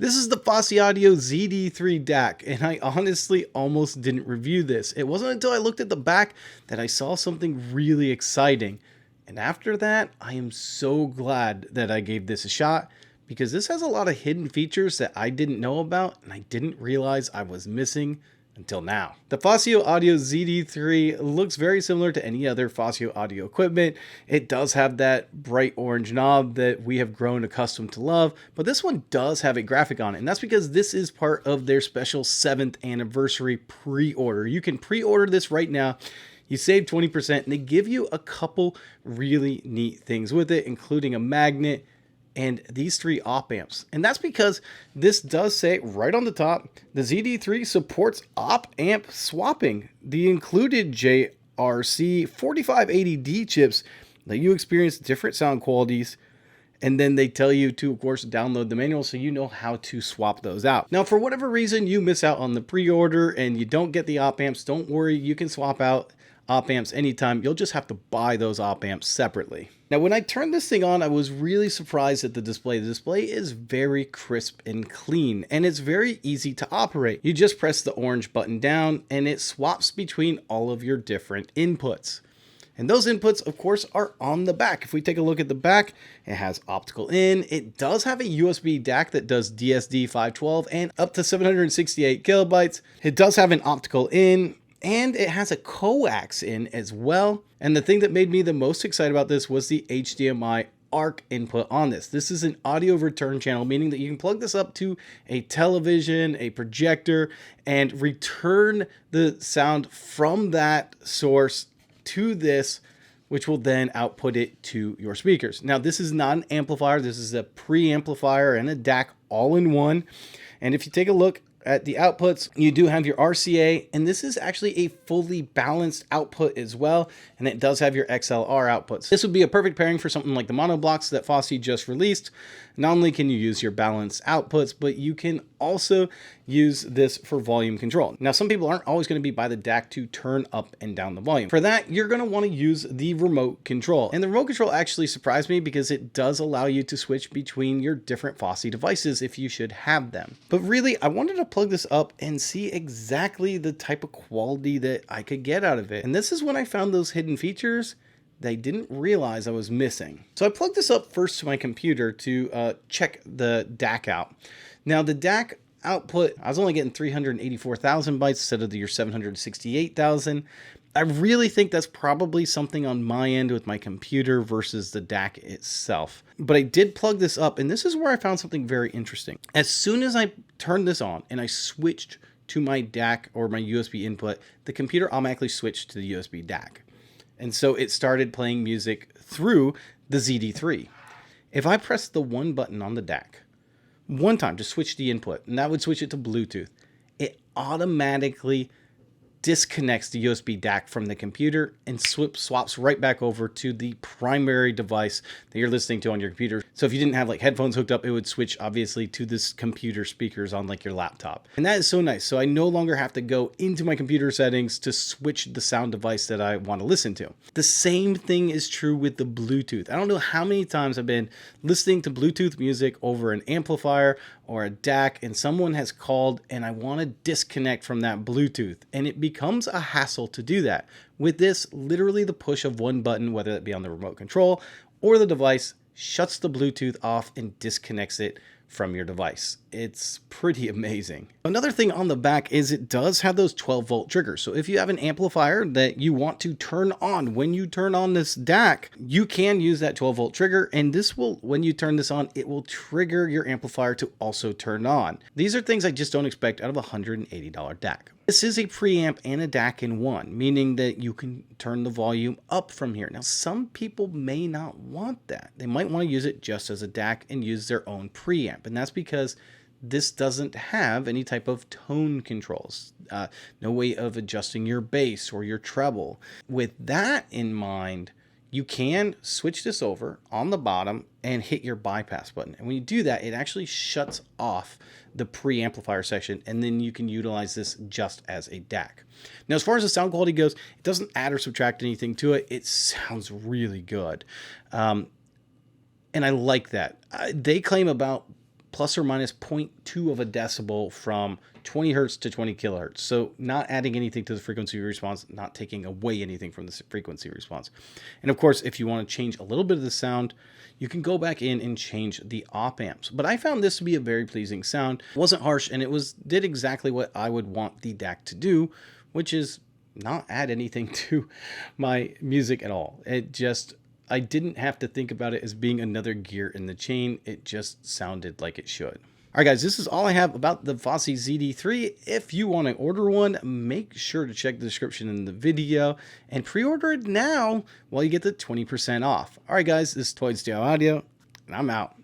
This is the Fosi Audio ZD3 Dac, and I honestly almost didn't review this. It wasn't until I looked at the back that I saw something really exciting. And after that, I am so glad that I gave this a shot, because this has a lot of hidden features that I didn't know about and I didn't realize I was missing until now. The Fosi Audio ZD3 looks very similar to any other Fosi audio equipment. It does have that bright orange knob that we have grown accustomed to love, but this one does have a graphic on it, and that's because this is part of their special 7th anniversary pre-order. You can pre-order this right now. You save 20%, and they give you a couple really neat things with it, including a magnet and these 3 op amps. And that's because this does say right on the top, the ZD3 supports op amp swapping. The included JRC 4580D chips let you experience different sound qualities, and then they tell you to, of course, download the manual so you know how to swap those out. Now, for whatever reason you miss out on the pre-order and you don't get the op amps, don't worry, you can swap out op amps anytime. You'll just have to buy those op amps separately. Now, when I turned this thing on, I was really surprised at the display. The display is very crisp and clean, and it's very easy to operate. You just press the orange button down and it swaps between all of your different inputs. And those inputs, of course, are on the back. If we take a look at the back, it has optical in. It does have a USB DAC that does DSD 512 and up to 768 kilobytes. It does have an optical in, and it has a coax in as well. And the thing that made me the most excited about this was the HDMI ARC input on this. This is an audio return channel, meaning that you can plug this up to a television, a projector, and return the sound from that source to this, which will then output it to your speakers. Now, this is not an amplifier. This is a preamplifier and a DAC all in one. And if you take a look at the outputs, you do have your RCA, and this is actually a fully balanced output as well, and it does have your XLR outputs. This would be a perfect pairing for something like the mono blocks that Fosi just released. Not only can you use your balanced outputs, but you can also use this for volume control. Now, some people aren't always going to be by the DAC to turn up and down the volume. For that, you're going to want to use the remote control. And the remote control actually surprised me because it does allow you to switch between your different Fosi devices if you should have them. But really, I wanted to plug this up and see exactly the type of quality that I could get out of it. And this is when I found those hidden features that I didn't realize I was missing. So I plugged this up first to my computer to check the DAC out. Now, the DAC output, I was only getting 384,000 bytes instead of your 768,000. I really think that's probably something on my end with my computer versus the DAC itself. But I did plug this up, and this is where I found something very interesting. As soon as I turned this on and I switched to my DAC or my USB input, the computer automatically switched to the USB DAC. And so it started playing music through the ZD3. If I press the one button on the DAC, one time to switch the input, and that would switch it to Bluetooth, it automatically disconnects the USB DAC from the computer and swaps right back over to the primary device that you're listening to on your computer. So if you didn't have like headphones hooked up, it would switch obviously to this computer speakers on like your laptop. And that is so nice. So I no longer have to go into my computer settings to switch the sound device that I want to listen to. The same thing is true with the Bluetooth. I don't know how many times I've been listening to Bluetooth music over an amplifier or a DAC, and someone has called and I want to disconnect from that Bluetooth, and it becomes a hassle to do that. With this, literally the push of one button, whether it be on the remote control or the device, shuts the Bluetooth off and disconnects it from your device. It's pretty amazing. Another thing on the back is it does have those 12-volt triggers. So if you have an amplifier that you want to turn on when you turn on this DAC, you can use that 12-volt trigger, and this will, when you turn this on, it will trigger your amplifier to also turn on. These are things I just don't expect out of a $180 DAC. This is a preamp and a DAC in one, meaning that you can turn the volume up from here. Now, some people may not want that. They might want to use it just as a DAC and use their own preamp, and that's because this doesn't have any type of tone controls, no way of adjusting your bass or your treble. With that in mind, you can switch this over on the bottom and hit your bypass button. And when you do that, it actually shuts off the preamplifier section, and then you can utilize this just as a DAC. Now, as far as the sound quality goes, it doesn't add or subtract anything to it. It sounds really good. And I like that. They claim about plus or minus zero point 0.2 of a decibel from 20 hertz to 20 kilohertz. So not adding anything to the frequency response, not taking away anything from the frequency response. And of course, if you want to change a little bit of the sound, you can go back in and change the op amps. But I found this to be a very pleasing sound. It wasn't harsh, and it did exactly what I would want the DAC to do, which is not add anything to my music at all. I didn't have to think about it as being another gear in the chain. It just sounded like it should. All right, guys, this is all I have about the Fosi ZD3. If you want to order one, make sure to check the description in the video and pre-order it now while you get the 20% off. All right, guys, this is Toid Audio, and I'm out.